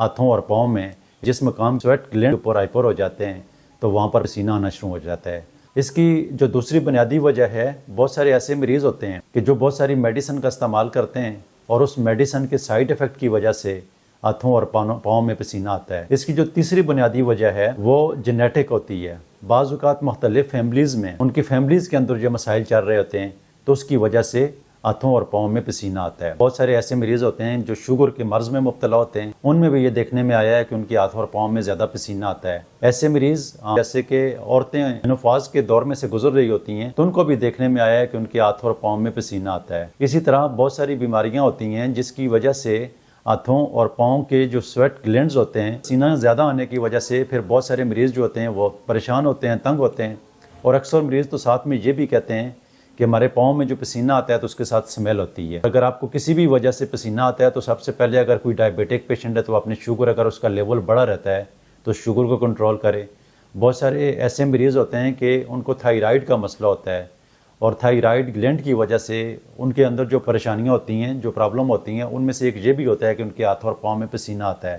ہاتھوں اور پاؤں میں جس مقام سویٹ گلینڈ اوپر ہائپر ہو جاتے ہیں تو وہاں پر پسینہ آنا شروع ہو جاتا ہے۔ اس کی جو دوسری بنیادی وجہ ہے، بہت سارے ایسے مریض ہوتے ہیں کہ جو بہت ساری میڈیسن کا استعمال کرتے ہیں اور اس میڈیسن کے سائیڈ ایفیکٹ کی وجہ سے ہاتھوں اور پاؤں میں پسینہ آتا ہے۔ اس کی جو تیسری بنیادی وجہ ہے وہ جینیٹک ہوتی ہے۔ بعض اوقات مختلف فیملیز میں ان کی فیملیز کے اندر جو مسائل چل رہے ہوتے ہیں تو اس کی وجہ سے ہاتھوں اور پاؤں میں پسینہ آتا ہے۔ بہت سارے ایسے مریض ہوتے ہیں جو شوگر کے مرض میں مبتلا ہوتے ہیں، ان میں بھی یہ دیکھنے میں آیا ہے کہ ان کے ہاتھوں اور پاؤں میں زیادہ پسینہ آتا ہے۔ ایسے مریض جیسے کہ عورتیں مینوپاز کے دور میں سے گزر رہی ہوتی ہیں تو ان کو بھی دیکھنے میں آیا ہے کہ ان کے ہاتھوں اور پاؤں میں پسینہ آتا ہے۔ اسی طرح بہت ساری بیماریاں ہوتی ہیں جس کی وجہ سے ہاتھوں اور پاؤں کے جو سویٹ گلینڈز ہوتے ہیں، پسینہ زیادہ آنے کی وجہ سے پھر بہت سارے مریض جو ہوتے ہیں وہ پریشان ہوتے ہیں، تنگ ہوتے ہیں، اور اکثر مریض تو ساتھ میں یہ بھی کہتے ہیں کہ ہمارے پاؤں میں جو پسینہ آتا ہے تو اس کے ساتھ سمیل ہوتی ہے۔ اگر آپ کو کسی بھی وجہ سے پسینہ آتا ہے تو سب سے پہلے اگر کوئی ڈائبیٹک پیشنٹ ہے تو اپنی شوگر، اگر اس کا لیول بڑا رہتا ہے تو شوگر کو کنٹرول کرے۔ بہت سارے ایسے مریض ہوتے ہیں کہ ان کو تھائرائیڈ کا مسئلہ ہوتا ہے اور تھائرائیڈ گلینڈ کی وجہ سے ان کے اندر جو پریشانیاں ہوتی ہیں، جو پرابلم ہوتی ہیں، ان میں سے ایک یہ بھی ہوتا ہے کہ ان کے ہاتھ اور پاؤں میں پسینہ آتا ہے۔